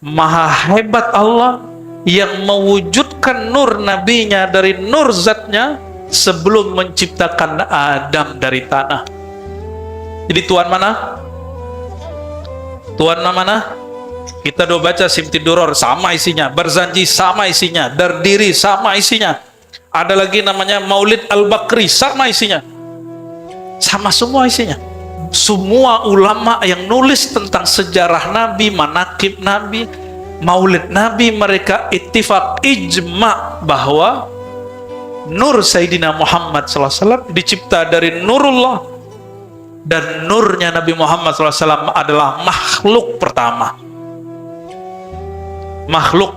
Maha hebat Allah yang mewujudkan nur nabinya dari nur zatnya sebelum menciptakan Adam dari tanah. Jadi Tuhan mana? Tuhan mana? Kita doa baca Simtiduror sama isinya, Barzanji sama isinya, Dardiri sama isinya. Ada lagi namanya Maulid Al-Bakri sama isinya. Sama semua isinya. Semua ulama yang nulis tentang sejarah Nabi, manakib Nabi, Maulid Nabi, mereka ittifaq ijma bahwa nur Sayyidina Muhammad SAW dicipta dari nurullah, dan nurnya Nabi Muhammad SAW adalah makhluk pertama. Makhluk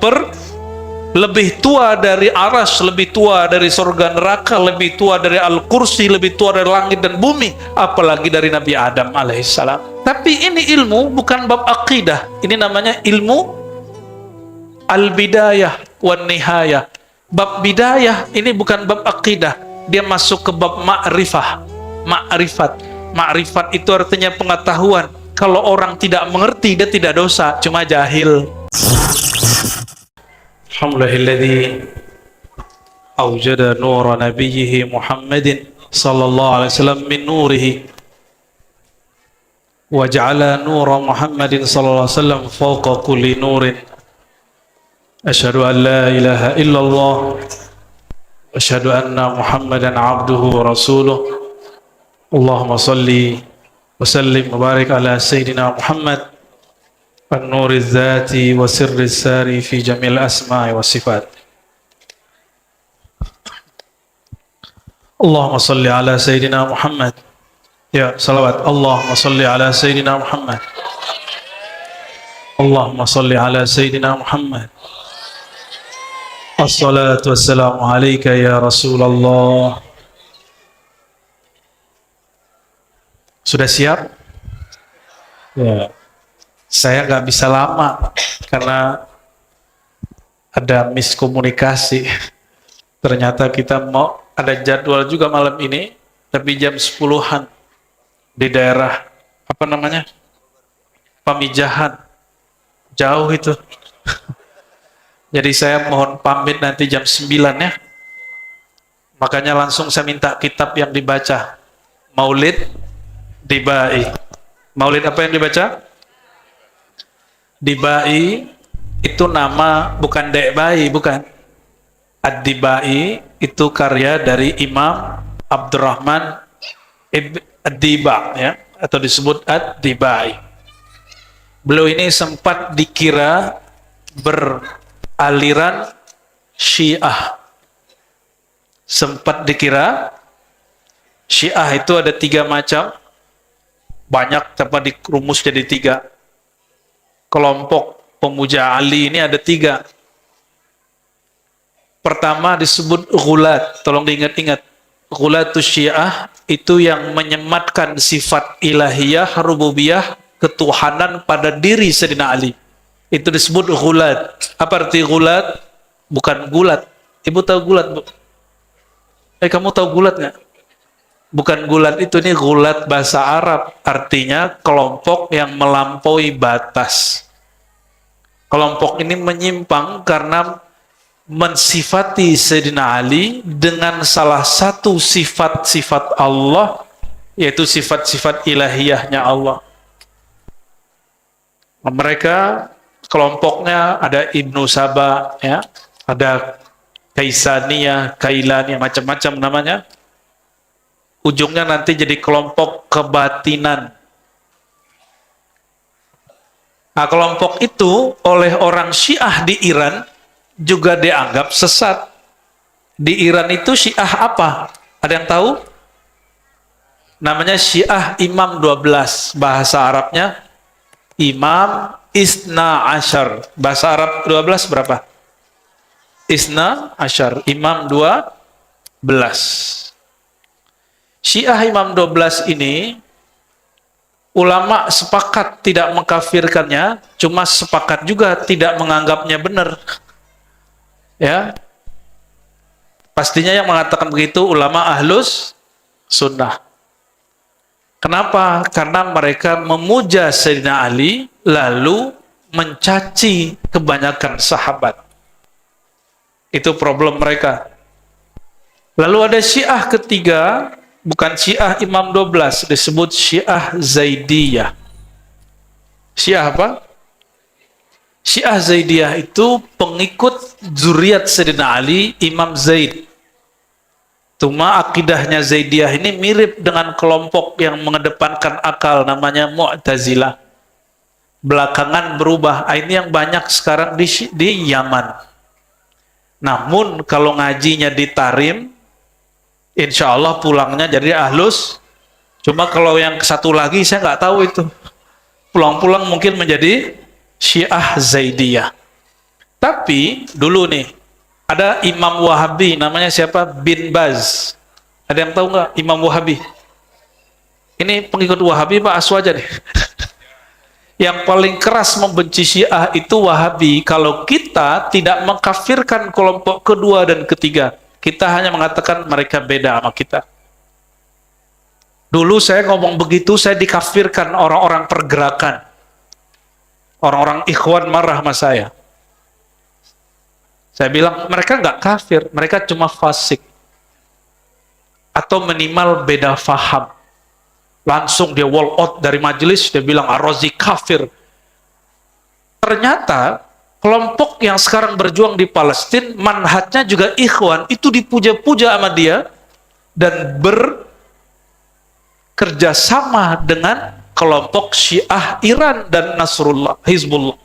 lebih tua dari aras, lebih tua dari surga neraka, lebih tua dari Al-Kursi, lebih tua dari langit dan bumi, apalagi dari Nabi Adam alaihissalam. Tapi ini ilmu bukan bab akidah, ini namanya ilmu al-bidayah wan nihayah. Bab bidayah ini bukan bab akidah, dia masuk ke bab ma'rifah. Ma'rifat itu artinya pengetahuan. Kalau orang tidak mengerti, dia tidak dosa, cuma jahil. Alhamdulillahilladzi awjada nura nabiyhi Muhammadin sallallahu alaihi wasallam min nurihi wa ja'ala nura Muhammadin sallallahu alaihi wasallam fawqa kulli nurin. Asyhadu an la ilaha illallah wa asyhadu anna Muhammadan abduhu wa rasuluh. Allahumma salli wa sallim wa barik ala sayyidina Muhammad an-nuri dzati wa sirri sari fi jamil asma'i wa sifat. Allahumma salli ala sayyidina Muhammad. Ya, salawat. Allahumma salli ala sayyidina Muhammad. Allahumma salli ala sayyidina Muhammad. Assalatu wassalamu alayka ya Rasulullah. Sudah siap? Ya. Saya nggak bisa lama karena ada miskomunikasi. Ternyata kita mau ada jadwal juga malam ini, tapi jam 10-an di daerah apa namanya? Pamijahan. Jauh itu. Jadi saya mohon pamit nanti jam 9 ya. Makanya langsung saya minta kitab yang dibaca. Maulid Dibai. Maulid apa yang dibaca? Dibai itu nama, bukan Debai, bukan. Ad-Dibai itu karya dari Imam Abdurrahman Ad-Diba ya, atau disebut Ad-Dibai. Beliau ini sempat dikira beraliran Syiah. Sempat dikira Syiah itu ada 3 macam. Banyak tapi dirumus jadi 3. Kelompok pemuja Ali ini ada 3. Pertama disebut Ghulat, tolong diingat-ingat. Ghulatus Syiah itu yang menyematkan sifat ilahiyah, rububiyah, ketuhanan pada diri Sayyidina Ali. Itu disebut Ghulat. Apa arti Ghulat? Bukan gulat. Ibu tahu gulat, Bu? Kamu tahu gulat nggak? Bukan gulat itu, ini Ghulat bahasa Arab. Artinya kelompok yang melampaui batas. Kelompok ini menyimpang karena mensifati Sayyidina Ali dengan salah satu sifat-sifat Allah, yaitu sifat-sifat ilahiyahnya Allah. Mereka kelompoknya ada Ibnu Saba, ya, ada Kaisaniyah, Kailaniyah, macam-macam namanya. Ujungnya nanti jadi kelompok kebatinan. Nah, kelompok itu oleh orang Syiah di Iran juga dianggap sesat. Di Iran itu Syiah apa? Ada yang tahu? Namanya Syiah Imam 12. Bahasa Arabnya Imam Isna Ashar. Bahasa Arab 12 berapa? Isna Ashar. Imam 12. Syiah Imam 12 ini ulama sepakat tidak mengkafirkannya, cuma sepakat juga tidak menganggapnya benar. Ya, pastinya yang mengatakan begitu ulama ahlus sunnah. Kenapa? Karena mereka memuja Sayyidina Ali lalu mencaci kebanyakan sahabat. Itu problem mereka. Lalu ada Syiah ketiga, bukan Syiah Imam 12, disebut Syiah Zaidiyah. Syiah apa? Syiah Zaidiyah itu pengikut zuriat Sayyidina Ali, Imam Zaid. Cuma akidahnya Zaidiyah ini mirip dengan kelompok yang mengedepankan akal, namanya Mu'tazilah. Belakangan berubah. Ini yang banyak sekarang di Yaman. Namun kalau ngajinya di Tarim, insya Allah pulangnya jadi Ahlus. Cuma kalau yang satu lagi saya nggak tahu itu. Pulang-pulang mungkin menjadi Syiah Zaidiyah. Tapi dulu nih ada Imam Wahabi, namanya siapa? Bin Baz. Ada yang tahu nggak Imam Wahabi? Ini pengikut Wahabi Pak Aswaja nih. Yang paling keras membenci Syiah itu Wahabi. Kalau kita tidak mengkafirkan kelompok kedua dan ketiga, kita hanya mengatakan mereka beda sama kita. Dulu saya ngomong begitu, saya dikafirkan orang-orang pergerakan. Orang-orang ikhwan marah sama saya. Saya bilang, mereka nggak kafir, mereka cuma fasik. Atau minimal beda faham. Langsung dia wall out dari majelis, dia bilang Ar-Razi kafir. Ternyata kelompok yang sekarang berjuang di Palestina, manhajnya juga ikhwan, itu dipuja-puja sama dia dan bekerjasama dengan kelompok Syiah Iran dan Nasrullah, Hizbullah.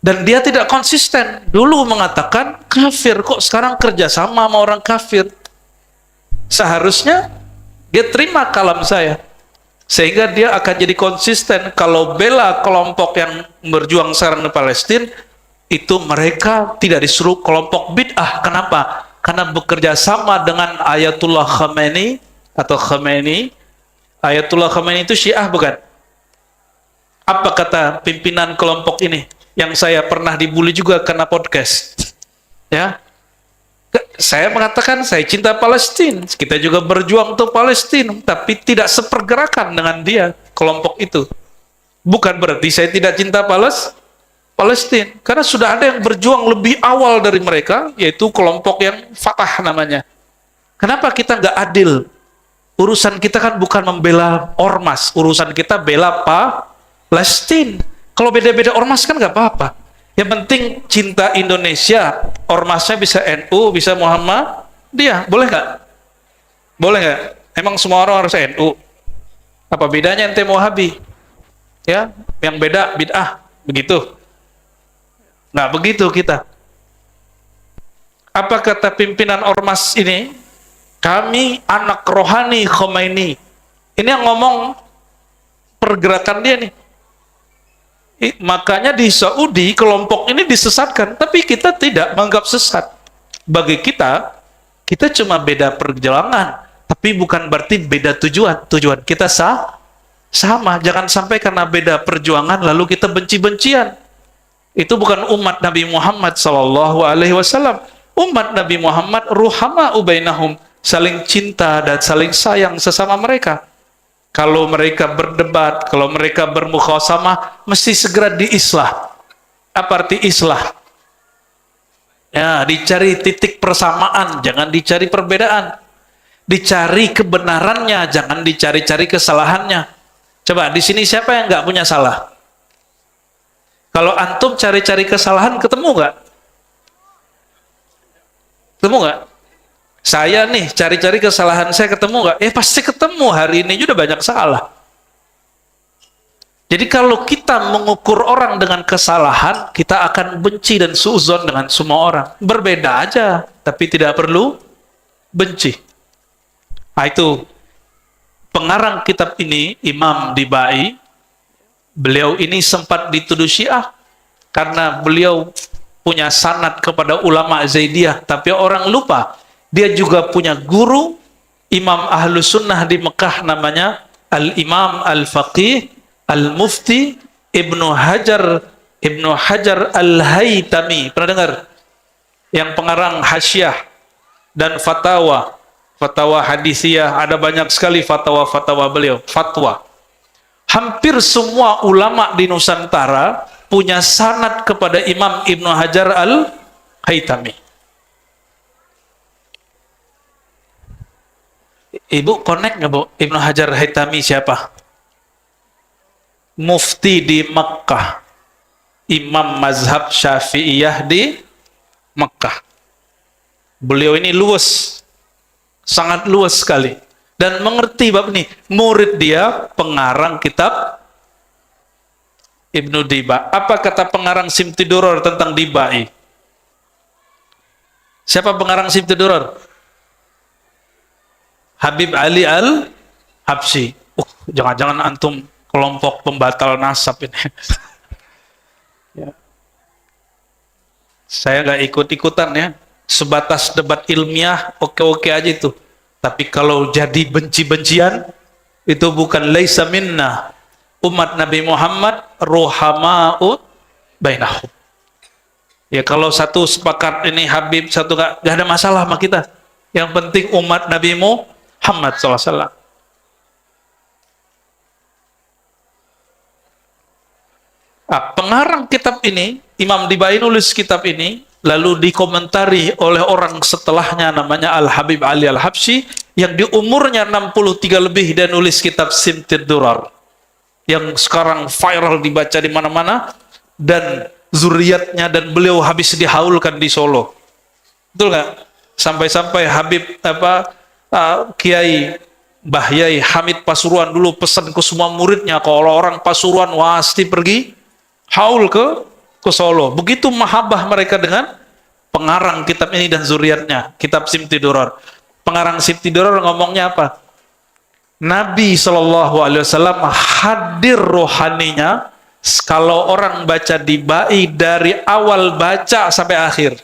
Dan dia tidak konsisten. Dulu mengatakan kafir, kok sekarang kerjasama sama orang kafir. Seharusnya dia terima kalam saya, sehingga dia akan jadi konsisten. Kalau bela kelompok yang berjuang sekarang di Palestina, itu mereka tidak disuruh kelompok bid'ah. Kenapa? Karena bekerja sama dengan Ayatullah Khamenei atau Khamenei. Ayatullah Khamenei itu Syiah bukan? Apa kata pimpinan kelompok ini? Yang saya pernah dibully juga karena podcast. Ya. Saya mengatakan saya cinta Palestina, kita juga berjuang untuk Palestina, tapi tidak sepergerakan dengan dia, kelompok itu. Bukan berarti saya tidak cinta Palestina, karena sudah ada yang berjuang lebih awal dari mereka, yaitu kelompok yang Fatah namanya. Kenapa kita nggak adil? Urusan kita kan bukan membela ormas, urusan kita bela Palestina. Kalau beda-beda ormas kan nggak apa-apa. Yang penting cinta Indonesia, ormasnya bisa NU, bisa Muhammadiyah, boleh nggak? Boleh nggak? Emang semua orang harus NU? Apa bedanya ente Wahabi? Ya, yang beda bid'ah, begitu? Nggak begitu kita. Apa kata pimpinan ormas ini? Kami anak rohani Khomeini. Ini yang ngomong pergerakan dia nih. Makanya di Saudi kelompok ini disesatkan, tapi kita tidak menganggap sesat. Bagi kita cuma beda perjalanan, tapi bukan berarti beda tujuan. Tujuan kita sama. Jangan sampai karena beda perjuangan lalu kita benci-bencian. Itu bukan umat Nabi Muhammad SAW. Umat Nabi Muhammad ruhama ubainahum, saling cinta dan saling sayang sesama mereka. Kalau mereka berdebat, kalau mereka bermukhasamah, mesti segera diislah. Apa arti islah? Ya, dicari titik persamaan, jangan dicari perbedaan. Dicari kebenarannya, jangan dicari-cari kesalahannya. Coba, di sini siapa yang nggak punya salah? Kalau antum cari-cari kesalahan, ketemu nggak? Ketemu nggak? Saya nih cari-cari kesalahan saya, ketemu nggak? Pasti ketemu. Hari ini juga banyak salah. Jadi kalau kita mengukur orang dengan kesalahan, kita akan benci dan suudzon dengan semua orang. Berbeda aja, tapi tidak perlu benci. Nah, itu pengarang kitab ini, Imam Dibai. Beliau ini sempat dituduh Syiah karena beliau punya sanad kepada ulama Zaidiyah, tapi orang lupa dia juga punya guru Imam Ahlus Sunnah di Mekah, namanya Al-Imam Al-Faqih Al-Mufti Ibnu Hajar Al-Haytami. Pernah dengar? Yang pengarang Hasyiah dan fatwa hadisiyah, ada banyak sekali fatwa beliau, fatwa. Hampir semua ulama di Nusantara punya sanad kepada Imam Ibnu Hajar Al-Haytami. Ibu connect nggak, Bu? Ibnu Hajar Haytami siapa? Mufti di Mekkah, imam mazhab Syafi'iyah di Mekkah. Beliau ini luas, sangat luas sekali, dan mengerti bab ini. Murid dia pengarang kitab Ibnu Diba. Apa kata pengarang Simtiduror tentang Dibai? Siapa pengarang Simtiduror? Habib Ali Al-Habsyi. Jangan-jangan antum kelompok pembatal nasab ini. Ya. Saya nggak ikut-ikutan ya. Sebatas debat ilmiah, oke-oke aja itu. Tapi kalau jadi benci-bencian, itu bukan laisa minna. Umat Nabi Muhammad ruhama'u bainahum. Ya kalau satu sepakat ini Habib, satu nggak ada masalah sama kita. Yang penting umat Nabi Muhammad SAW. Pengarang kitab ini, Imam Dibai nulis kitab ini, lalu dikomentari oleh orang setelahnya namanya Al-Habib Ali Al-Habsyi, yang di umurnya 63 lebih dan nulis kitab Simtid Durar, yang sekarang viral dibaca di mana-mana, dan zuriatnya dan beliau habis dihaulkan di Solo. Betul nggak? Sampai-sampai Habib Kiai Bahyai Hamid Pasuruan dulu pesan ke semua muridnya, kalau orang Pasuruan pasti pergi haul ke Solo. Begitu mahabbah mereka dengan pengarang kitab ini dan zuriatnya, kitab Simtiduror. Pengarang Simtiduror ngomongnya apa? Nabi SAW hadir rohaninya kalau orang baca Dibai dari awal baca sampai akhir.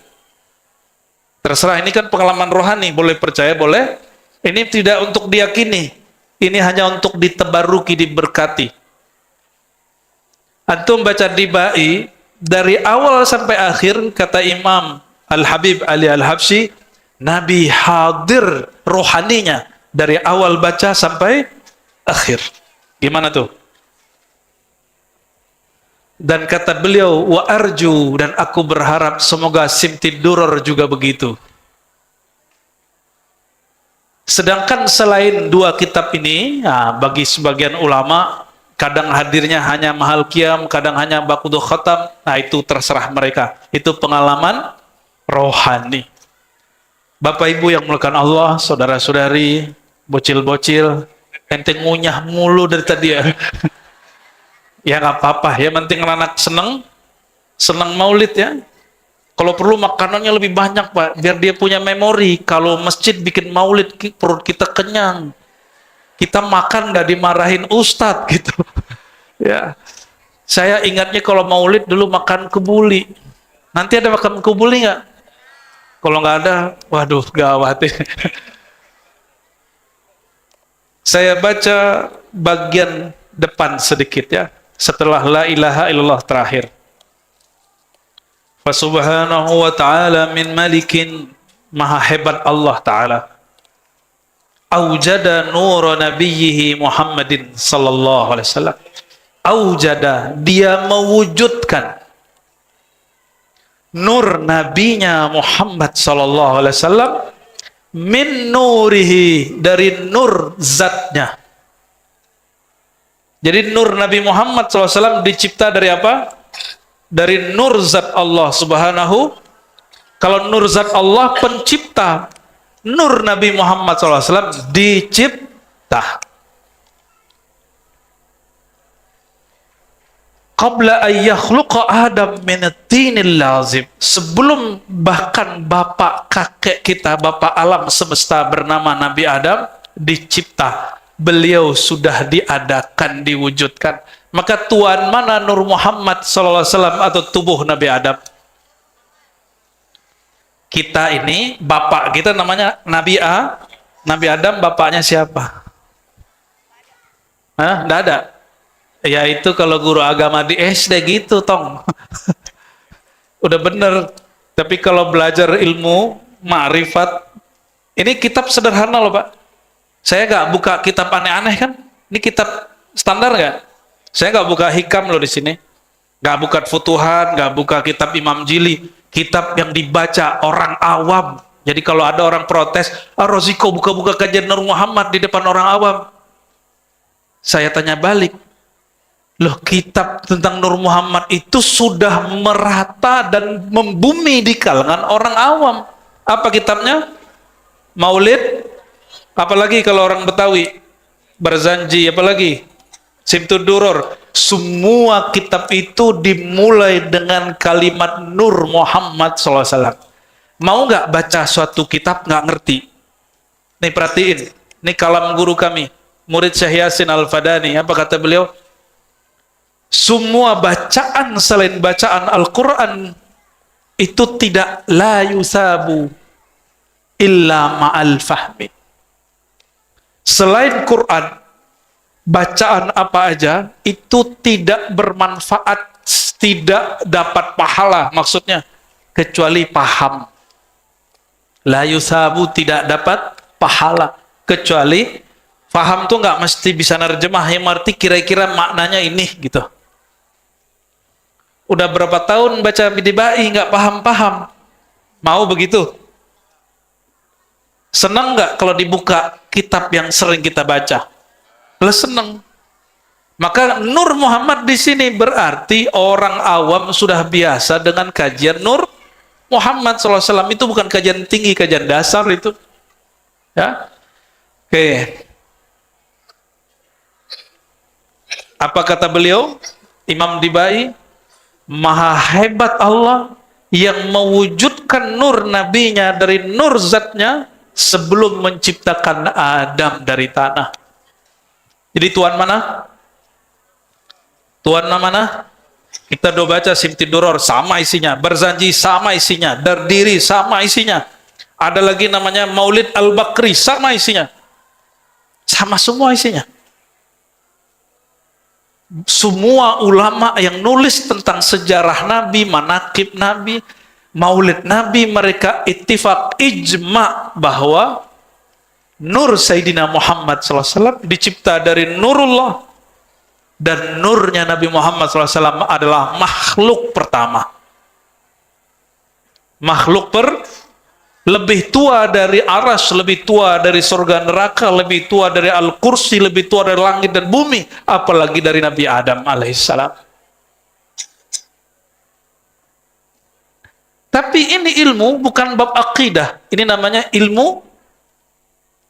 Terserah, ini kan pengalaman rohani, boleh percaya, boleh. Ini tidak untuk diyakini, ini hanya untuk ditebaruki, diberkati. Antum baca Dibai dari awal sampai akhir, kata Imam Al-Habib Ali Al-Habsyi, Nabi hadir rohaninya dari awal baca sampai akhir. Gimana tuh? Dan kata beliau, wa arju, dan aku berharap semoga Simtiduror juga begitu. Sedangkan selain dua kitab ini, bagi sebagian ulama, kadang hadirnya hanya mahal qiyam, kadang hanya bakudu khatam, itu terserah mereka. Itu pengalaman rohani. Bapak Ibu yang mulakan Allah, saudara-saudari, bocil-bocil, ente ngunyah mulu dari tadi ya. Ya nggak apa-apa, ya penting anak seneng maulid ya. Kalau perlu makanannya lebih banyak Pak, biar dia punya memori. Kalau masjid bikin maulid, perut kita kenyang. Kita makan nggak dimarahin ustadz gitu. Ya, saya ingatnya kalau maulid dulu makan kebuli. Nanti ada makan kebuli nggak? Kalau nggak ada, waduh gawat. Saya baca bagian depan sedikit ya. Setelah la ilaha illallah terakhir. Fasubhanahu wa ta'ala min malikin, maha hebat Allah ta'ala. Aujada nur nabiyhi Muhammadin sallallahu alaihi wasallam. Aujada, dia mewujudkan nur nabinya Muhammad sallallahu alaihi wasallam, min nurihi, dari nur zatnya. Jadi nur Nabi Muhammad SAW dicipta dari apa? Dari nur zat Allah subhanahu. Kalau nur zat Allah pencipta, nur Nabi Muhammad SAW dicipta. Qabla ayyakhluqa Adam min at-tinil lazim. Sebelum bahkan bapak kakek kita, bapak alam semesta bernama Nabi Adam dicipta, beliau sudah diadakan, diwujudkan. Maka tuan mana Nur Muhammad SAW atau tubuh Nabi Adam? Kita ini, bapak kita namanya Nabi Adam, bapaknya siapa? Nggak ada? Ya itu kalau guru agama di SD gitu, tong. Udah bener. Tapi kalau belajar ilmu, ma'rifat, ini kitab sederhana loh Pak. Saya nggak buka kitab aneh-aneh kan? Ini kitab standar nggak? Saya nggak buka hikam loh di sini. Nggak buka Futuhat, nggak buka kitab Imam Jili, kitab yang dibaca orang awam. Jadi kalau ada orang protes, Roziko buka-buka kajian Nur Muhammad di depan orang awam. Saya tanya balik, loh kitab tentang Nur Muhammad itu sudah merata dan membumi di kalangan orang awam. Apa kitabnya? Maulid, apalagi kalau orang Betawi, Barzanji, apalagi Simtud Duror. Semua kitab itu dimulai dengan kalimat Nur Muhammad SAW. Mau nggak baca suatu kitab nggak ngerti? Nih perhatiin, ini kalam guru kami, murid Syekh Yasin Al-Fadani. Apa kata beliau? Semua bacaan selain bacaan Al-Quran itu tidak la yusabu illa ma'al fahmi. Selain Quran, bacaan apa aja itu tidak bermanfaat, tidak dapat pahala, maksudnya kecuali paham. La yusabu, tidak dapat pahala kecuali paham. Tuh nggak mesti bisa nerjemah, yang arti kira-kira maknanya ini gitu. Udah berapa tahun baca Bidibai nggak paham-paham, mau begitu? Senang nggak kalau dibuka kitab yang sering kita baca? Lah senang. Maka Nur Muhammad di sini berarti orang awam sudah biasa dengan kajian Nur Muhammad SAW. Itu bukan kajian tinggi, kajian dasar itu. Ya, oke. Apa kata beliau? Imam Dibai, maha hebat Allah yang mewujudkan nur nabinya dari nur zatnya sebelum menciptakan Adam dari tanah. Jadi Tuhan mana? Tuhan mana? Kita udah baca Simtud Duror, sama isinya. Barzanji, sama isinya. Dardiri, sama isinya. Ada lagi namanya Maulid Al-Bakri, sama isinya. Sama semua isinya. Semua ulama yang nulis tentang sejarah Nabi, manakib Nabi, Maulid Nabi, mereka ittifaq, ijma bahwa Nur Sayyidina Muhammad SAW dicipta dari nurullah, dan nurnya Nabi Muhammad SAW adalah makhluk pertama. Makhluk lebih tua dari aras, lebih tua dari surga neraka, lebih tua dari Al-Kursi, lebih tua dari langit dan bumi, apalagi dari Nabi Adam alaihissalam. Tapi ini ilmu bukan bab akidah, ini namanya ilmu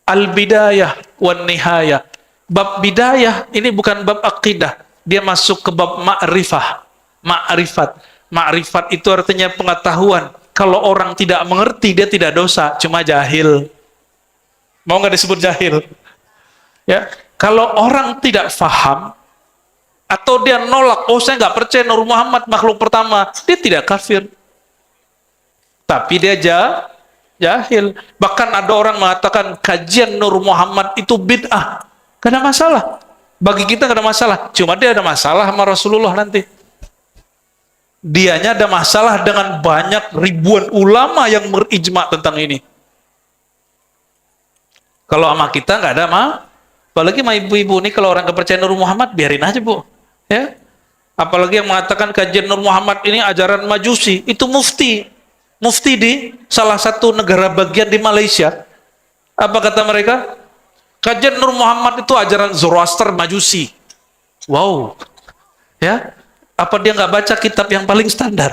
Al-Bidayah wan Nihayah. Bab bidayah ini bukan bab akidah, dia masuk ke bab ma'rifah. Ma'rifat itu artinya pengetahuan. Kalau orang tidak mengerti, dia tidak dosa, cuma jahil. Mau nggak disebut jahil? Ya, kalau orang tidak faham atau dia nolak, oh saya nggak percaya Nur Muhammad makhluk pertama, dia tidak kafir, tapi dia jahil. Bahkan ada orang mengatakan kajian Nur Muhammad itu bid'ah. Gak ada masalah. Bagi kita gak ada masalah. Cuma dia ada masalah sama Rasulullah nanti. Dianya ada masalah dengan banyak ribuan ulama yang berijma tentang ini. Kalau sama kita gak ada apalagi sama ibu-ibu ini, kalau orang kepercayaan Nur Muhammad biarin aja bu. Ya. Apalagi yang mengatakan kajian Nur Muhammad ini ajaran Majusi, itu mufti di salah satu negara bagian di Malaysia. Apa kata mereka? Kajian Nur Muhammad itu ajaran Zoroaster Majusi. Wow. Ya. Apa dia nggak baca kitab yang paling standar?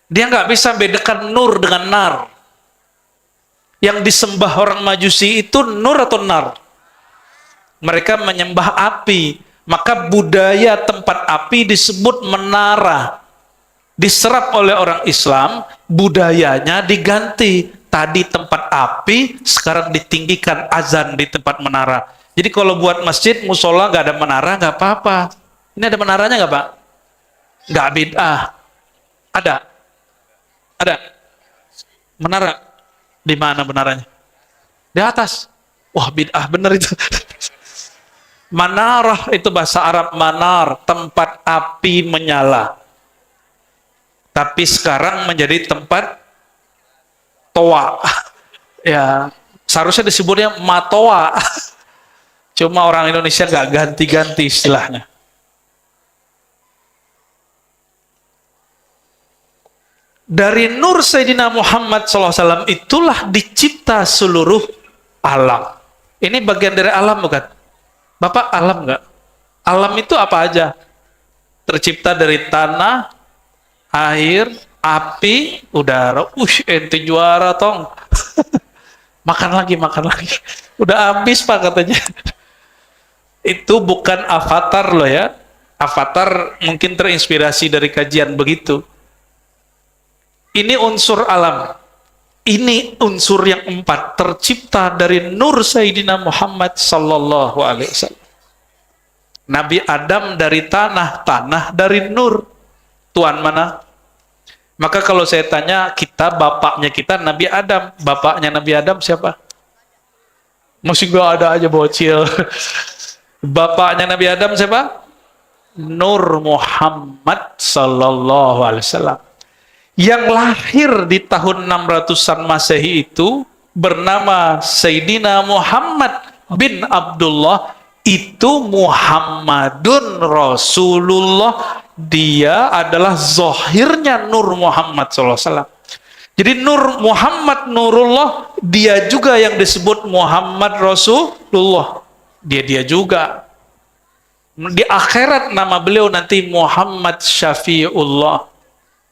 Dia nggak bisa bedakan nur dengan nar. Yang disembah orang Majusi itu nur atau nar? Mereka menyembah api. Maka budaya tempat api disebut menara. Diserap oleh orang Islam, budayanya diganti. Tadi tempat api, sekarang ditinggikan azan di tempat menara. Jadi kalau buat masjid, musola nggak ada menara, nggak apa-apa. Ini ada menaranya nggak Pak? Nggak bid'ah. Ada? Menara? Di mana menaranya? Di atas. Wah bid'ah bener itu. Manarah itu bahasa Arab, manar, tempat api menyala. Tapi sekarang menjadi tempat toa. Ya, seharusnya disebutnya matoa. Cuma orang Indonesia nggak ganti-ganti istilahnya. Dari nur Sayyidina Muhammad SAW itulah dicipta seluruh alam. Ini bagian dari alam bukan? Bapak alam nggak? Alam itu apa aja? Tercipta dari tanah, air, api, udara. Ente juara tong. Makan lagi, makan lagi. Udah habis Pak katanya. Itu bukan avatar loh ya. Avatar mungkin terinspirasi dari kajian begitu. Ini unsur alam. Ini unsur yang 4 tercipta dari nur Sayyidina Muhammad sallallahu alaihi wasallam. Nabi Adam dari tanah, tanah dari nur. Tuan mana? Maka kalau saya tanya, kita bapaknya kita Nabi Adam, bapaknya Nabi Adam siapa? Masih gak ada aja bocil. Bapaknya Nabi Adam siapa? Nur Muhammad sallallahu alaihi wasallam. Yang lahir di tahun 600-an Masehi itu bernama Sayyidina Muhammad bin Abdullah, itu Muhammadun Rasulullah. Dia adalah zahirnya Nur Muhammad SAW. Jadi Nur Muhammad Nurullah, dia juga yang disebut Muhammad Rasulullah. Dia juga. Di akhirat nama beliau nanti Muhammad Syafi'ullah,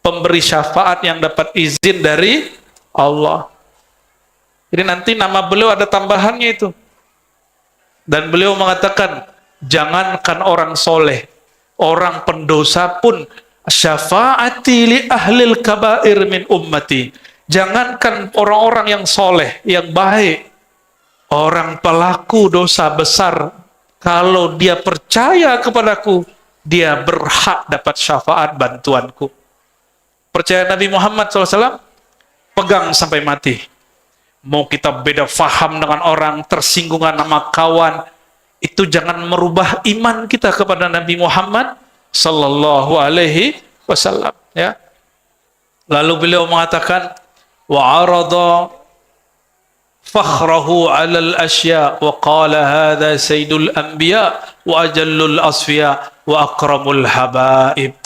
pemberi syafaat yang dapat izin dari Allah. Jadi nanti nama beliau ada tambahannya itu. Dan beliau mengatakan, jangankan orang soleh, orang pendosa pun, syafaati li ahlil kabair min ummati. Jangankan orang-orang yang soleh, yang baik, orang pelaku dosa besar, kalau dia percaya kepadaku, dia berhak dapat syafaat bantuanku. Percaya Nabi Muhammad SAW, pegang sampai mati. Mau kita beda faham dengan orang, tersinggungan sama kawan, itu jangan merubah iman kita kepada Nabi Muhammad sallallahu alaihi wasallam, ya. Lalu beliau mengatakan, wa arada fakhrahu 'alal asya wa qala hadza sayyidul anbiya wa ajallul asfiya wa akramul habaib.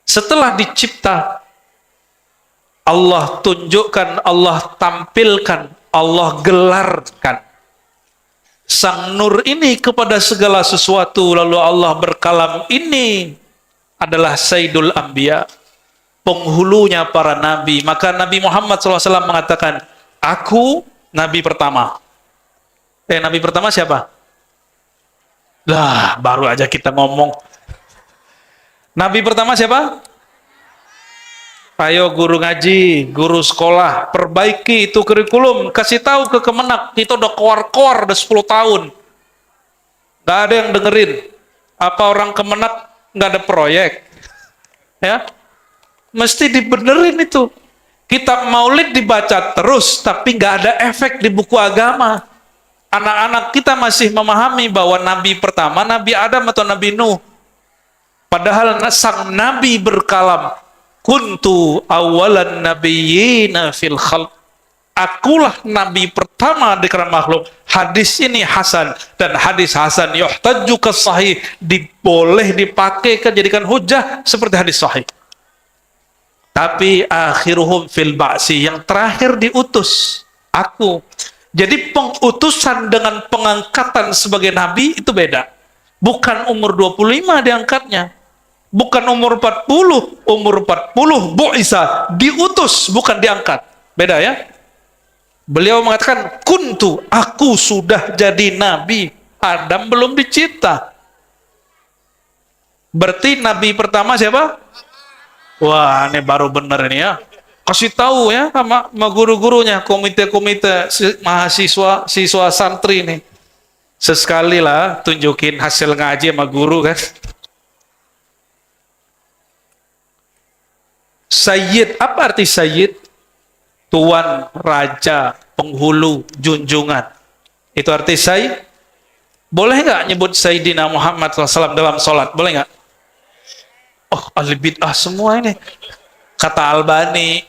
Setelah dicipta, Allah tunjukkan, Allah tampilkan, Allah gelarkan sang nur ini kepada segala sesuatu. Lalu Allah berkalam, ini adalah Sayyidul Anbiya, penghulunya para nabi. Maka Nabi Muhammad SAW mengatakan, aku nabi pertama. Nabi pertama siapa? Lah, baru aja kita ngomong. Nabi pertama siapa? Ayo guru ngaji, guru sekolah, perbaiki itu kurikulum, kasih tahu ke Kemenak, itu udah keluar-keluar udah 10 tahun. Gak ada yang dengerin. Apa orang Kemenak gak ada proyek? Ya, mesti dibenerin itu. Kitab Maulid dibaca terus, tapi gak ada efek di buku agama. Anak-anak kita masih memahami bahwa Nabi pertama Nabi Adam atau Nabi Nuh. Padahal sang Nabi berkalam, kuntu awalan nabiyyina fil khalq. Akulah nabi pertama di kalangan makhluk. Hadis ini hasan, dan hadis hasan yuhtajju kas sahih, boleh dipakai jadikan hujah seperti hadis sahih. Tapi akhiruhum fil ba'si, yang terakhir diutus aku. Jadi pengutusan dengan pengangkatan sebagai nabi itu beda. Bukan umur 25 diangkatnya. Bukan umur 40, umur 40 bu'isa, diutus, bukan diangkat. Beda ya. Beliau mengatakan, kuntu, aku sudah jadi nabi. Adam belum dicipta. Berarti nabi pertama siapa? Wah, ini baru benar ini ya. Kasih tahu ya sama guru-gurunya, komite-komite mahasiswa, siswa santri ini. Sesekali lah tunjukin hasil ngaji sama guru kan. Sayyid, apa arti sayyid? Tuan, raja, penghulu, junjungan. Itu arti sayyid. Boleh nggak nyebut Sayyidina Muhammad SAW dalam sholat? Boleh nggak? Oh, ahli bid'ah semua ini. Kata Albani,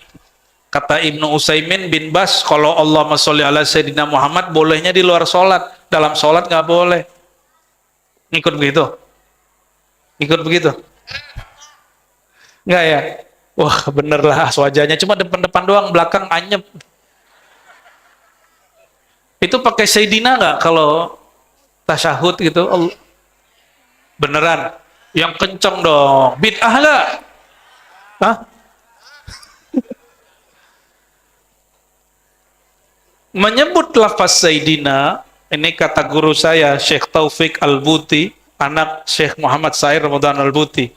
kata Ibnu Utsaimin bin Bas, kalau Allahumma sholli ala Sayyidina Muhammad, bolehnya di luar sholat. Dalam sholat nggak boleh. Ikut begitu? Ikut begitu? Nggak ya? Wah, bener lah wajahnya. Cuma depan-depan doang, belakang anyep. Itu pakai Sayyidina nggak kalau tasyahud gitu? Beneran? Yang kenceng dong. Bid'ah nggak? Hah? Menyebut lafaz Sayyidina, ini kata guru saya, Syekh Taufik Al-Buti, anak Syekh Muhammad Sair Ramadan Al-Buti.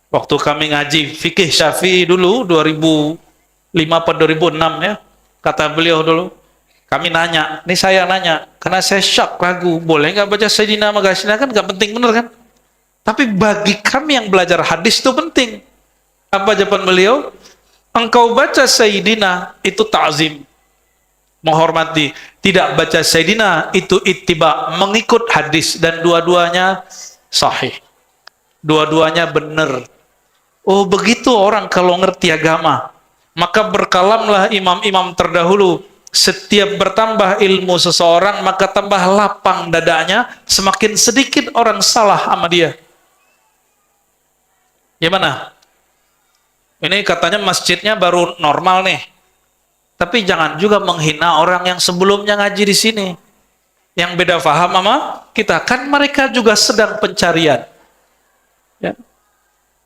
Waktu kami ngaji fikih Syafi'i dulu, 2005 atau 2006 ya, kata beliau dulu, kami nanya, ini saya nanya, karena saya shock, ragu, boleh nggak baca Sayyidina Magasina, kan nggak penting bener kan? Tapi bagi kami yang belajar hadis itu penting. Apa jawaban beliau? Engkau baca Sayyidina, itu ta'zim, menghormati. Tidak baca Sayyidina, itu ittiba, mengikut hadis. Dan dua-duanya sahih. Dua-duanya benar. Oh begitu orang kalau ngerti agama. Maka berkalamlah imam-imam terdahulu. Setiap bertambah ilmu seseorang, maka tambah lapang dadanya, semakin sedikit orang salah sama dia. Gimana? Ini katanya masjidnya baru normal nih. Tapi jangan juga menghina orang yang sebelumnya ngaji di sini. Yang beda faham sama kita. Kan mereka juga sedang pencarian. Ya.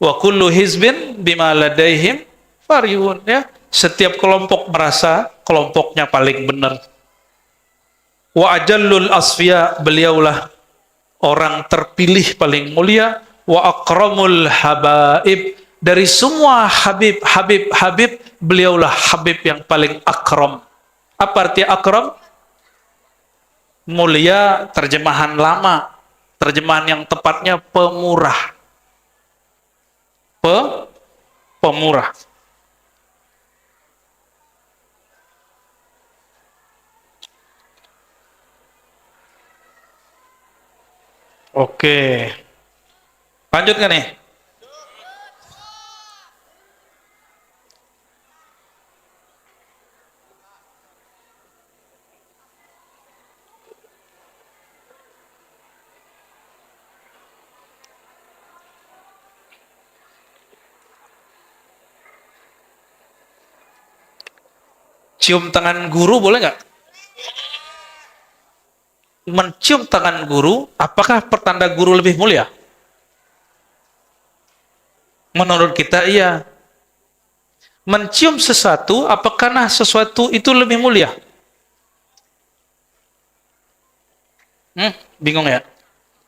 Wa kullu hizbin bima ladaihim farihun. Ya. Setiap kelompok merasa kelompoknya paling benar. Wa ajallul asfiya, beliaulah orang terpilih paling mulia. Wa akramul habaib, dari semua Habib, beliaulah Habib yang paling akram. Apa arti akram? Mulia, terjemahan lama. Terjemahan yang tepatnya pemurah. Pemurah. Oke. Lanjut nggak nih? Cium tangan guru boleh nggak? Mencium tangan guru, apakah pertanda guru lebih mulia? Menurut kita iya. Mencium sesuatu, apakah sesuatu itu lebih mulia? Bingung ya?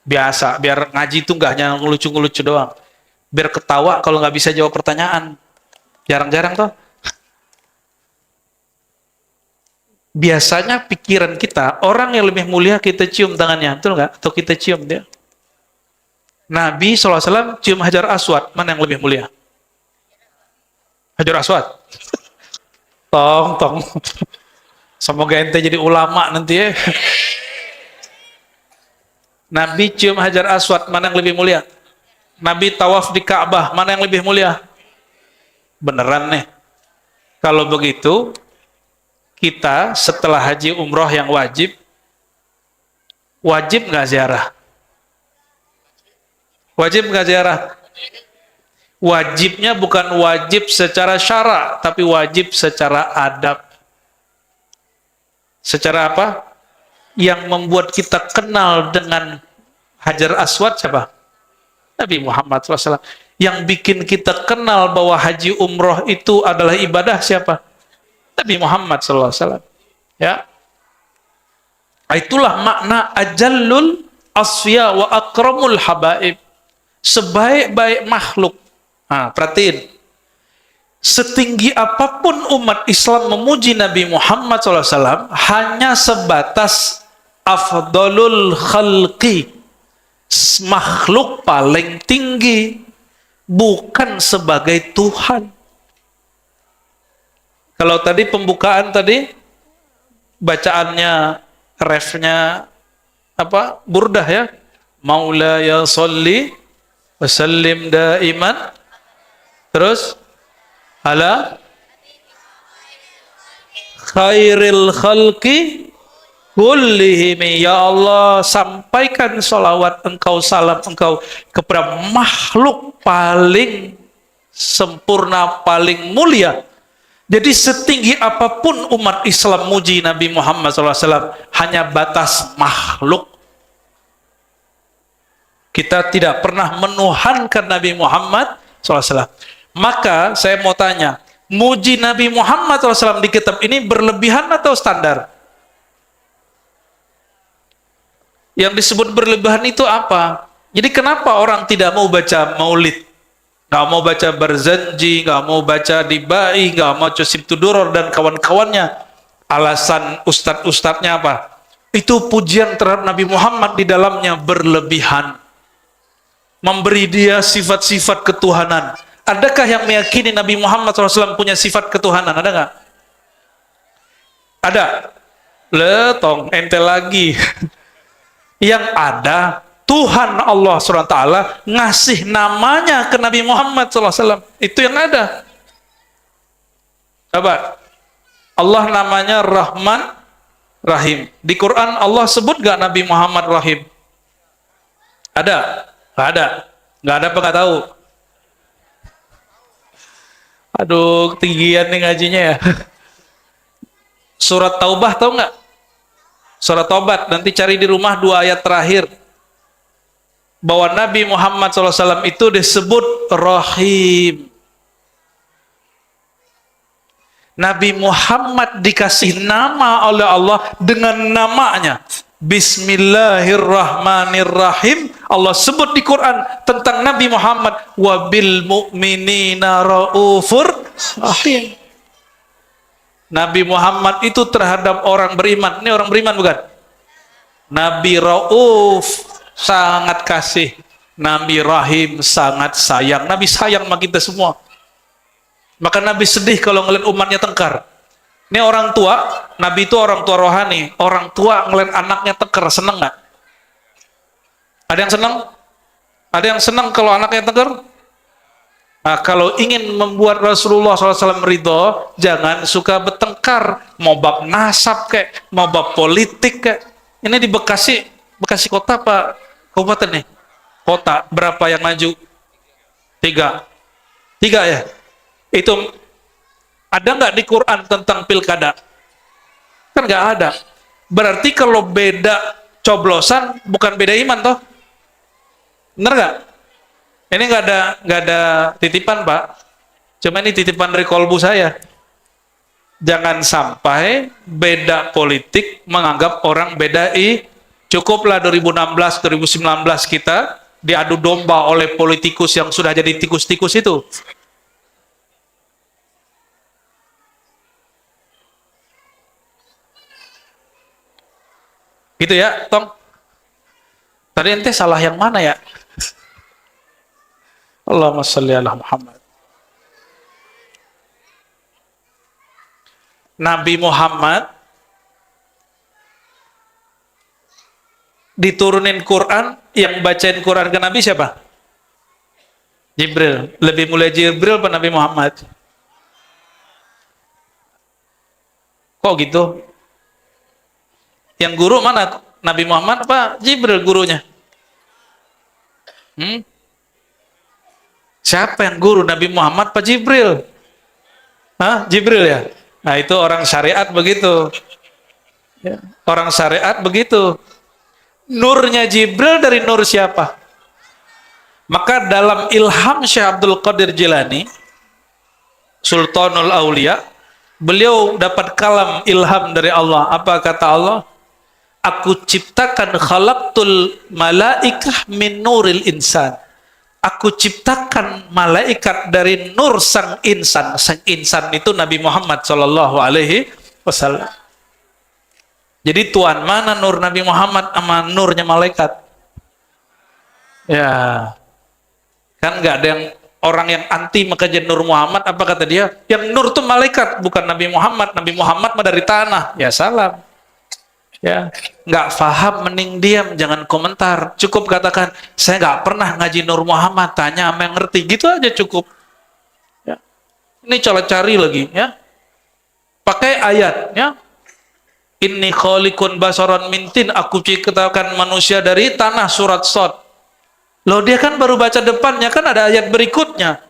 Biasa, biar ngaji itu nggak hanya ngelucu-ngelucu doang. Biar ketawa kalau nggak bisa jawab pertanyaan. Jarang-jarang toh. Biasanya pikiran kita, orang yang lebih mulia kita cium tangannya, betul nggak? Atau kita cium dia? Nabi SAW cium Hajar Aswad, mana yang lebih mulia? Hajar Aswad. Tong. Semoga ente jadi ulama nanti ya. Nabi cium Hajar Aswad, mana yang lebih mulia? Nabi tawaf di Ka'bah, mana yang lebih mulia? Beneran nih. Kalau begitu, kita setelah haji umroh yang wajib nggak ziarah? Wajib nggak ziarah? Wajibnya bukan wajib secara syara, tapi wajib secara adab. Secara apa? Yang membuat kita kenal dengan Hajar Aswad siapa? Nabi Muhammad SAW. Yang bikin kita kenal bahwa haji umroh itu adalah ibadah siapa? Nabi Muhammad SAW. Ya. Itulah makna ajallul asfiya wa akramul habaib. Sebaik-baik makhluk. Nah, perhatiin. Setinggi apapun umat Islam memuji Nabi Muhammad SAW, hanya sebatas afdalul khalqi, makhluk paling tinggi, bukan sebagai Tuhan. Kalau tadi pembukaan tadi bacaannya refnya apa? Burdah ya. Maula ya sholli wa sallim daiman. Terus ala khairil khalqi kullihim. Ya Allah, sampaikan salawat engkau, salam engkau kepada makhluk paling sempurna, paling mulia. Jadi setinggi apapun umat Islam muji Nabi Muhammad SAW, hanya batas makhluk. Kita tidak pernah menuhankan Nabi Muhammad SAW. Maka saya mau tanya, muji Nabi Muhammad SAW di kitab ini berlebihan atau standar? Yang disebut berlebihan itu apa? Jadi kenapa orang tidak mau baca maulid? Nggak mau baca Barzanji, nggak mau baca Dibai, nggak mau Simtuduror dan kawan-kawannya. Alasan ustadz-ustadznya apa? Itu pujian terhadap Nabi Muhammad di dalamnya berlebihan. Memberi dia sifat-sifat ketuhanan. Adakah yang meyakini Nabi Muhammad SAW punya sifat ketuhanan? Ada nggak? Ada. Letong, ente lagi. Yang ada, Tuhan Allah SWT ngasih namanya ke Nabi Muhammad SAW. Itu yang ada. Coba. Allah namanya Rahman, Rahim. Di Quran Allah sebut gak Nabi Muhammad Rahim? Ada? Gak ada. Gak ada apa gak tahu? Aduh, ketinggian nih ngajinya ya. Surat Taubah tahu nggak? Surat Taubat, nanti cari di rumah 2 ayat terakhir. Bahwa Nabi Muhammad SAW itu disebut Rahim. Nabi Muhammad dikasih nama oleh Allah dengan namanya. Bismillahirrahmanirrahim. Allah sebut di Quran tentang Nabi Muhammad, wabil mu'minina raufur rahim. Nabi Muhammad itu terhadap orang beriman. Ini orang beriman bukan? Nabi rauf, sangat kasih. Nabi rahim, sangat sayang. Nabi sayang sama kita semua. Maka Nabi sedih kalau ngeliat umatnya tengkar. Ini orang tua, Nabi itu orang tua rohani. Orang tua ngeliat anaknya tengkar, seneng nggak? Ada yang seneng? Ada yang seneng kalau anaknya tengkar? Nah, kalau ingin membuat Rasulullah SAW ridho, jangan suka bertengkar. Mau bab nasab kayak, mau bab politik kayak. Ini di Bekasi, Bekasi kota apa kabupaten nih? Kota, berapa yang maju? 3. 3 ya? Itu ada nggak di Quran tentang pilkada? Kan nggak ada. Berarti kalau beda coblosan, bukan beda iman toh? Bener nggak? Ini nggak ada titipan Pak. Cuma ini titipan dari kolbu saya. Jangan sampai beda politik menganggap orang beda cukuplah 2016, 2019 kita diadu domba oleh politikus yang sudah jadi tikus-tikus itu. Gitu ya, Tong. Tadi ente salah yang mana ya? Allahumma sholli ala Muhammad. Nabi Muhammad diturunin Quran, yang bacain Quran ke Nabi siapa? Jibril. Lebih mulia Jibril apa Nabi Muhammad? Kok gitu? Yang guru mana? Nabi Muhammad apa Jibril gurunya? Siapa yang guru? Nabi Muhammad apa Jibril? Hah? Jibril ya? Nah itu orang syariat begitu. Ya. Orang syariat begitu. Nurnya Jibril dari nur siapa? Maka dalam ilham Syekh Abdul Qadir Jilani, Sultanul Aulia, beliau dapat kalam ilham dari Allah. Apa kata Allah? Aku ciptakan khalaqtul malaikah min nuril insan. Aku ciptakan malaikat dari nur sang insan. Sang insan itu Nabi Muhammad Shallallahu Alaihi Wasallam. Jadi tuan mana nur Nabi Muhammad sama nurnya malaikat? Ya, kan nggak ada yang orang yang anti mengkaji nur Muhammad. Apa kata dia? Yang nur itu malaikat, bukan Nabi Muhammad. Nabi Muhammad mah dari tanah. Ya salam. Ya, nggak paham mending diam, jangan komentar. Cukup katakan saya nggak pernah ngaji Nur Muhammad, tanya sama yang ngerti, gitu aja cukup. Ya. Ini cari lagi, ya. Pakai ayat, ya. Inni khaliqun basaran mintin, aku ciptakan manusia dari tanah, surat Shad. Loh dia kan baru baca depannya, kan ada ayat berikutnya.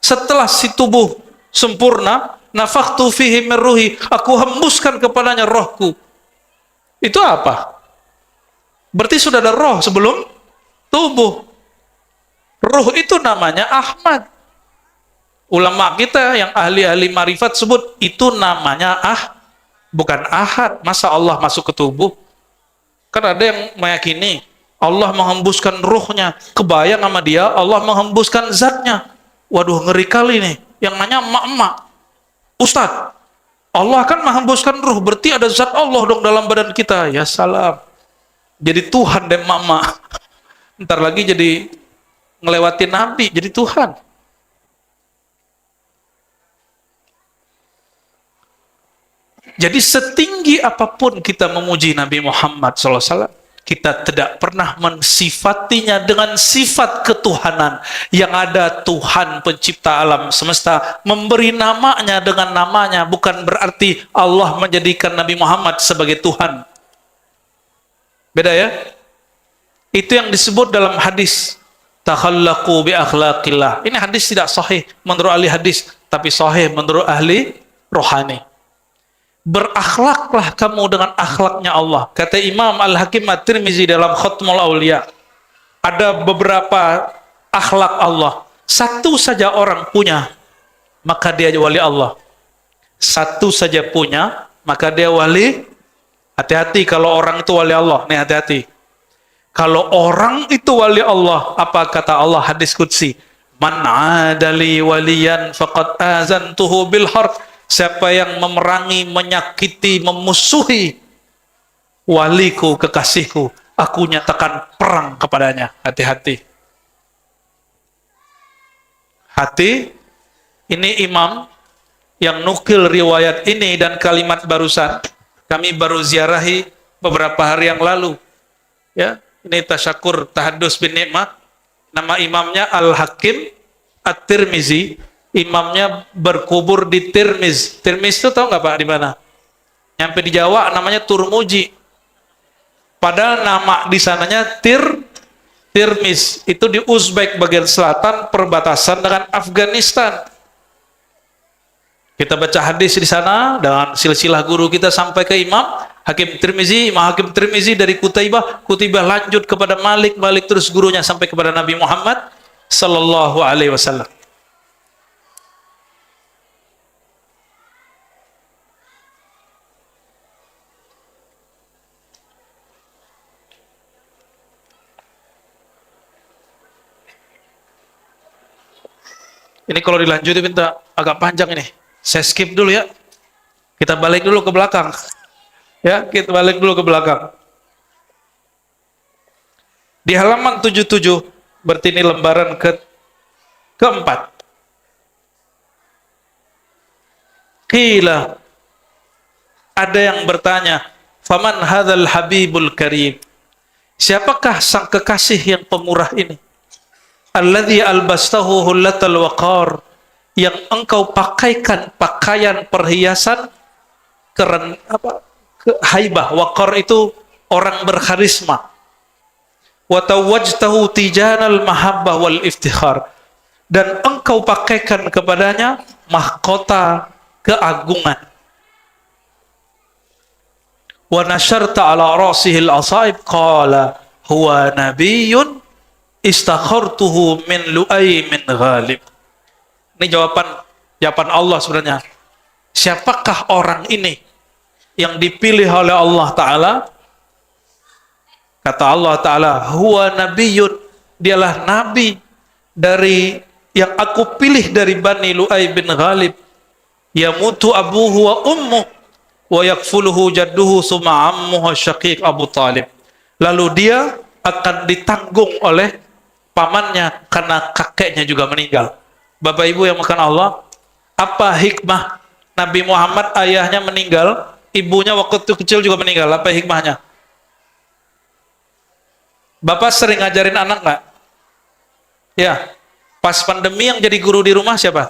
Setelah si tubuh sempurna, nafakhtu fihi min ruhi, aku hembuskan kepadanya rohku. Itu apa? Berarti sudah ada roh sebelum tubuh. Ruh itu namanya Ahmad. Ulama kita yang ahli-ahli marifat sebut itu namanya bukan Ahad. Masa Allah masuk ke tubuh? Kan ada yang meyakini Allah menghembuskan ruhnya. Kebayang sama dia Allah menghembuskan zatnya. Waduh, ngeri kali nih. Yang nanya emak-emak. Ustadz, Allah kan menghembuskan ruh, berarti ada zat Allah dong dalam badan kita. Ya salam. Jadi Tuhan deh emak-emak. Ntar lagi jadi ngelewatin Nabi, jadi Tuhan. Jadi setinggi apapun kita memuji Nabi Muhammad SAW, kita tidak pernah mensifatinya dengan sifat ketuhanan. Yang ada Tuhan pencipta alam semesta, memberi namanya dengan namanya, bukan berarti Allah menjadikan Nabi Muhammad sebagai Tuhan. Beda ya? Itu yang disebut dalam hadis takhallaqu bi akhlaqillah. Ini hadis tidak sahih menurut ahli hadis, tapi sahih menurut ahli rohani. Berakhlaklah kamu dengan akhlaknya Allah. Kata Imam Al-Hakim At-Tirmizi dalam Khatmul Auliya, ada beberapa akhlak Allah. Satu saja orang punya, maka dia wali Allah. Satu saja punya, maka dia wali. Hati-hati kalau orang itu wali Allah. Nih hati-hati. Kalau orang itu wali Allah, apa kata Allah hadis qudsi? Man adali waliyan faqad azantuhu bil harb. Siapa yang memerangi, menyakiti, memusuhi waliku, kekasihku, aku nyatakan perang kepadanya. Hati-hati. Hati, ini imam yang nukil riwayat ini dan kalimat barusan. Kami baru ziarahi beberapa hari yang lalu. Ya, ini tasyakur tahadus bin nikmat. Nama imamnya Al-Hakim At-Tirmizi. Imamnya berkubur di Tirmiz. Tirmiz itu tahu nggak Pak di mana? Nyampe di Jawa namanya Turmuji. Padahal nama di sananya Tirmiz. Itu di Uzbek bagian selatan, perbatasan dengan Afghanistan. Kita baca hadis di sana dengan silsilah guru kita sampai ke Imam Hakim Tirmizi, Imam Hakim Tirmizi dari Kutaibah, Kutaibah lanjut kepada Malik, Malik terus gurunya sampai kepada Nabi Muhammad sallallahu alaihi wasallam. Ini kalau dilanjutin minta agak panjang ini. Saya skip dulu ya. Kita balik dulu ke belakang. Ya, kita balik dulu ke belakang. Di halaman 77, berarti ini lembaran keempat. Qila, ada yang bertanya, faman hadzal habibul karim? Siapakah sang kekasih yang pemurah ini? Alladzi albastahu hullatal waqar, yang engkau pakaikan pakaian perhiasan haibah. Waqar itu orang berkarisma. Wa tawajtahu tijanal mahabbah wal iftikhar, dan engkau pakaikan kepadanya mahkota keagungan. Wa nasyarta ala rasihil asaib, qala huwa nabiyyun istakhartuhu min lu'ay min ghalib. Ini jawaban Allah sebenarnya. Siapakah orang ini yang dipilih oleh Allah Ta'ala? Kata Allah Ta'ala, huwa nabiyyun, dialah nabi dari yang aku pilih dari Bani Lu'ay bin Ghalib. Yamutu abuhu wa ummuh wa yakfuluhu jadduhu summa ammuhu syaqiq Abu Talib. Lalu dia akan ditanggung oleh pamannya karena kakeknya juga meninggal. Bapak Ibu yang makan Allah, apa hikmah Nabi Muhammad ayahnya meninggal, ibunya waktu itu kecil juga meninggal? Apa hikmahnya? Bapak sering ngajarin anak nggak? Ya, pas pandemi yang jadi guru di rumah siapa?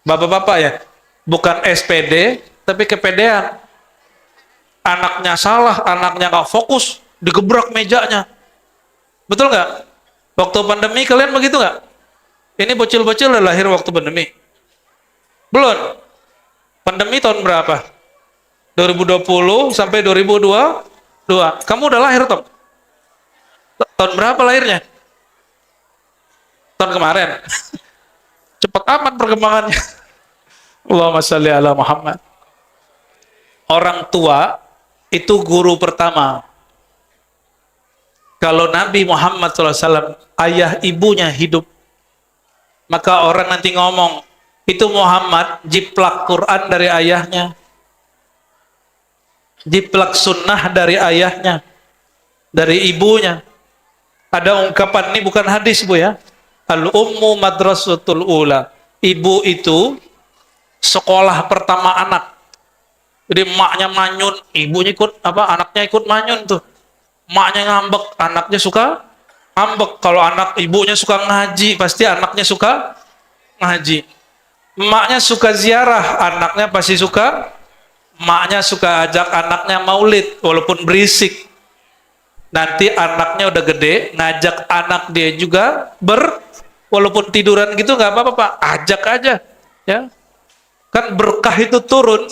Bapak-bapak ya, bukan SPD tapi kepedean. Anaknya salah, anaknya nggak fokus, digebrak mejanya. Betul nggak? Waktu pandemi kalian begitu nggak? Ini bocil-bocil udah lahir waktu pandemi? Belum. Pandemi tahun berapa? 2020 sampai 2022. Kamu udah lahir, Tom? Tahun berapa lahirnya? Tahun kemarin. Cepat amat perkembangannya. Allahumma sholli ala Muhammad. Orang tua itu guru pertama. Kalau Nabi Muhammad SAW, ayah ibunya hidup, maka orang nanti ngomong, itu Muhammad jiplak Quran dari ayahnya, jiplak sunnah dari ayahnya, dari ibunya. Ada ungkapan, ini bukan hadis Bu ya, al-ummu madrasatul ula. Ibu itu sekolah pertama anak. Jadi emaknya manyun, ibunya ikut anaknya ikut manyun tuh. Emaknya ngambek, anaknya suka ngambek. Kalau anak ibunya suka ngaji, pasti anaknya suka ngaji. Emaknya suka ziarah, anaknya pasti suka. Emaknya suka ajak anaknya maulid, walaupun berisik. Nanti anaknya udah gede, ngajak anak dia juga walaupun tiduran gitu nggak apa-apa Pak, ajak aja, ya. Kan berkah itu turun,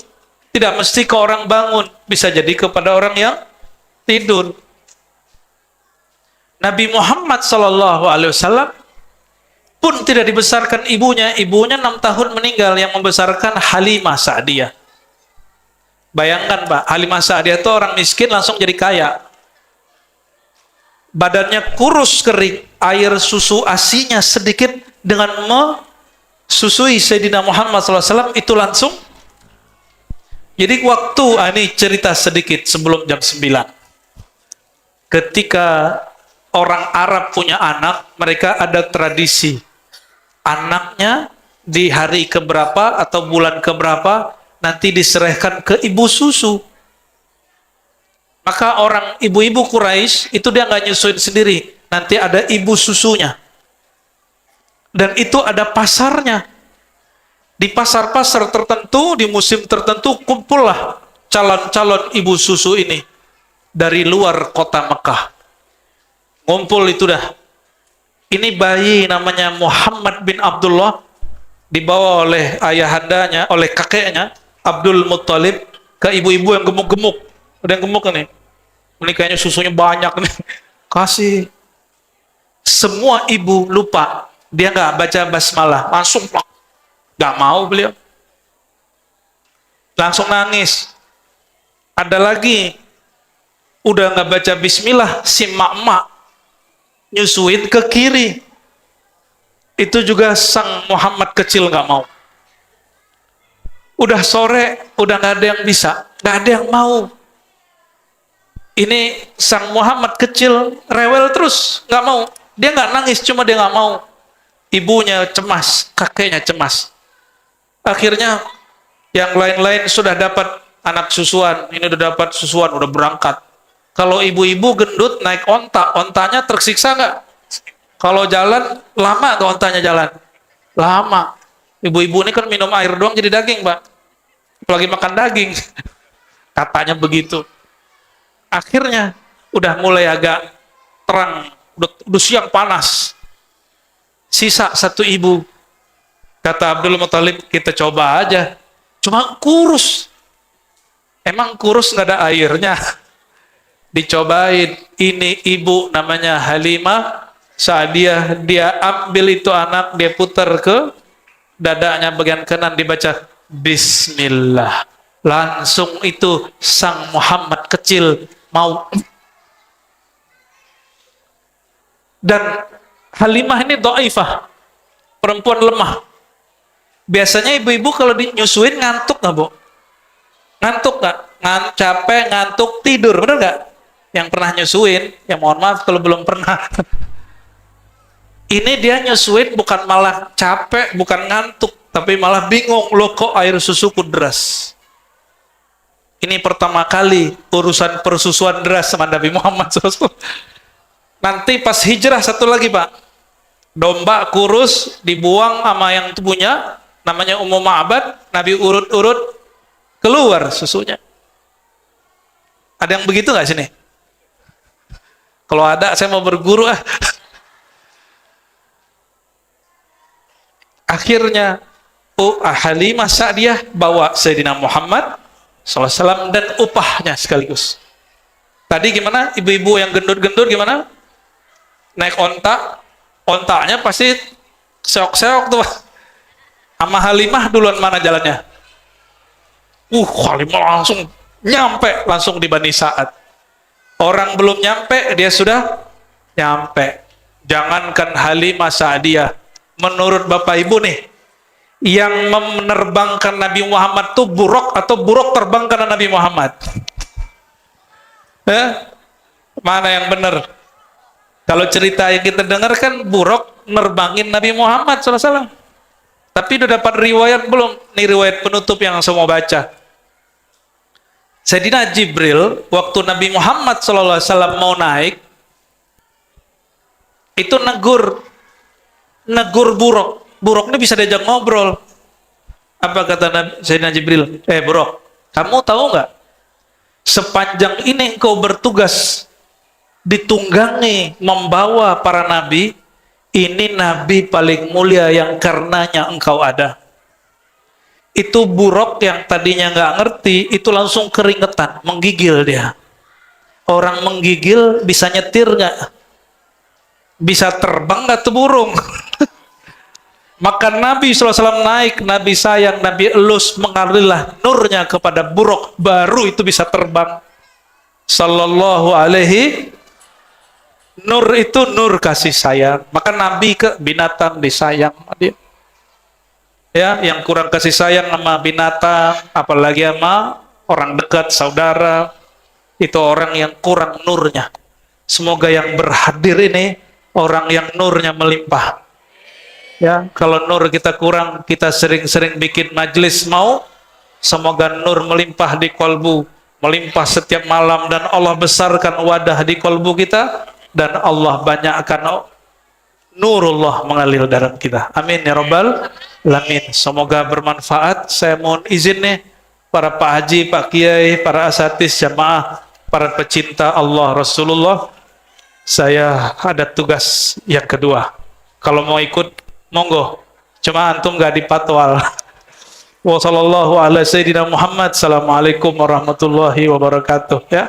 tidak mesti ke orang bangun, bisa jadi kepada orang yang tidur. Nabi Muhammad SAW pun tidak dibesarkan ibunya. Ibunya 6 tahun meninggal, yang membesarkan Halimah Sa'diyah. Bayangkan Pak, Halimah Sa'diyah itu orang miskin langsung jadi kaya. Badannya kurus kering, air susu asinya sedikit, dengan mesusui Sayyidina Muhammad SAW itu langsung. Jadi waktu, ini cerita sedikit sebelum jam 9. Ketika orang Arab punya anak, mereka ada tradisi. Anaknya di hari keberapa atau bulan keberapa nanti diserahkan ke ibu susu. Maka orang ibu-ibu Quraisy itu dia nggak nyusuin sendiri, nanti ada ibu susunya. Dan itu ada pasarnya. Di pasar-pasar tertentu, di musim tertentu, kumpullah calon-calon ibu susu ini dari luar kota Mekah. Ngumpul itu dah. Ini bayi namanya Muhammad bin Abdullah, dibawa oleh ayahandanya, oleh kakeknya Abdul Muttalib ke ibu-ibu yang gemuk-gemuk. Ada yang gemuk nih. Ini kayaknya susunya banyak nih. Kasih. Semua ibu lupa, dia nggak baca basmalah, langsung nggak mau beliau. Langsung nangis. Ada lagi udah nggak baca bismillah, si mak-mak nyusuin ke kiri. Itu juga sang Muhammad kecil nggak mau. Udah sore, udah nggak ada yang bisa, nggak ada yang mau. Ini sang Muhammad kecil rewel terus, nggak mau. Dia nggak nangis, cuma dia nggak mau. Ibunya cemas, kakeknya cemas. Akhirnya yang lain-lain sudah dapat anak susuan, ini udah dapat susuan, udah berangkat. Kalau ibu-ibu gendut naik onta, ontanya tersiksa nggak? Kalau jalan lama ke ontanya jalan? Lama. Ibu-ibu ini kan minum air doang jadi daging, Pak. Apalagi makan daging. Katanya begitu. Akhirnya udah mulai agak terang, udah siang panas. Sisa satu ibu. Kata Abdul Muttalib, kita coba aja. Cuma kurus. Emang kurus nggak ada airnya? Dicobain. Ini ibu namanya Halimah Sa'diyah. Dia ambil itu anak, dia putar ke dadanya bagian kanan, dibaca Bismillah. Langsung itu sang Muhammad kecil mau. Dan Halimah ini dhaifah, perempuan lemah. Biasanya ibu-ibu kalau dinyusuin ngantuk nggak, Bu? Ngantuk nggak? Capek, ngantuk, tidur, bener nggak? Yang pernah nyusuin, ya mohon maaf kalau belum pernah. Ini dia nyusuin bukan malah capek, bukan ngantuk, tapi malah bingung, loh kok air susuku deras. Ini pertama kali urusan persusuan deras sama Nabi Muhammad SAW. Nanti pas hijrah satu lagi, Pak. Domba kurus dibuang sama yang punya, namanya Ummu Ma'bad, Nabi urut-urut keluar susunya. Ada yang begitu nggak sini? Kalau ada, saya mau berguru ah. akhirnya Halimah Sa'diyah bawa Sayyidina Muhammad SAW dan upahnya sekaligus. Tadi gimana? Ibu-ibu yang gendut-gendut gimana? Naik onta, ontanya pasti seok-seok tuh. Sama Halimah duluan mana jalannya? Halimah langsung nyampe langsung di Bani Sa'ad. Orang belum nyampe, dia sudah nyampe. Jangankan Halimah Sa'diyah, menurut Bapak Ibu nih, yang menerbangkan Nabi Muhammad tuh buruk atau buruk terbang karena Nabi Muhammad? Mana yang benar? Kalau cerita yang kita dengar kan buruk nerbangin Nabi Muhammad SAW. Tapi udah dapat riwayat belum? Ini riwayat penutup yang saya mau baca. Sayyidina Jibril waktu Nabi Muhammad SAW mau naik itu negur buruk. Buruk ini bisa diajak ngobrol. Apa kata Sayyidina Jibril? Buruk, kamu tahu nggak? Sepanjang ini engkau bertugas ditunggangi membawa para nabi, ini nabi paling mulia yang karenanya engkau ada. Itu buruk yang tadinya nggak ngerti, itu langsung keringetan, menggigil dia. Orang menggigil bisa nyetir nggak? Bisa terbang nggak tuh burung? Maka Nabi SAW naik, Nabi sayang, Nabi elus, mengalirlah nurnya kepada buruk, baru itu bisa terbang. Sallallahu alaihi. Nur itu nur kasih sayang. Maka Nabi ke binatang disayang sama dia. Ya, yang kurang kasih sayang sama binatang, apalagi sama orang dekat, saudara, itu orang yang kurang nurnya. Semoga yang berhadir ini orang yang nurnya melimpah. Ya, kalau nur kita kurang, kita sering-sering bikin majelis mau, semoga nur melimpah di kolbu, melimpah setiap malam, dan Allah besarkan wadah di kolbu kita, dan Allah banyakkan nurullah mengalir dalam kita. Amin ya rabbal alamin. Semoga bermanfaat. Saya mohon izin nih, para Pak Haji, Pak Kiai, para asatidz jamaah, para pecinta Allah Rasulullah, saya ada tugas yang kedua. Kalau mau ikut, monggo, cuma antum gak dipatwal. Wassalamualaikum warahmatullahi wabarakatuh. Ya.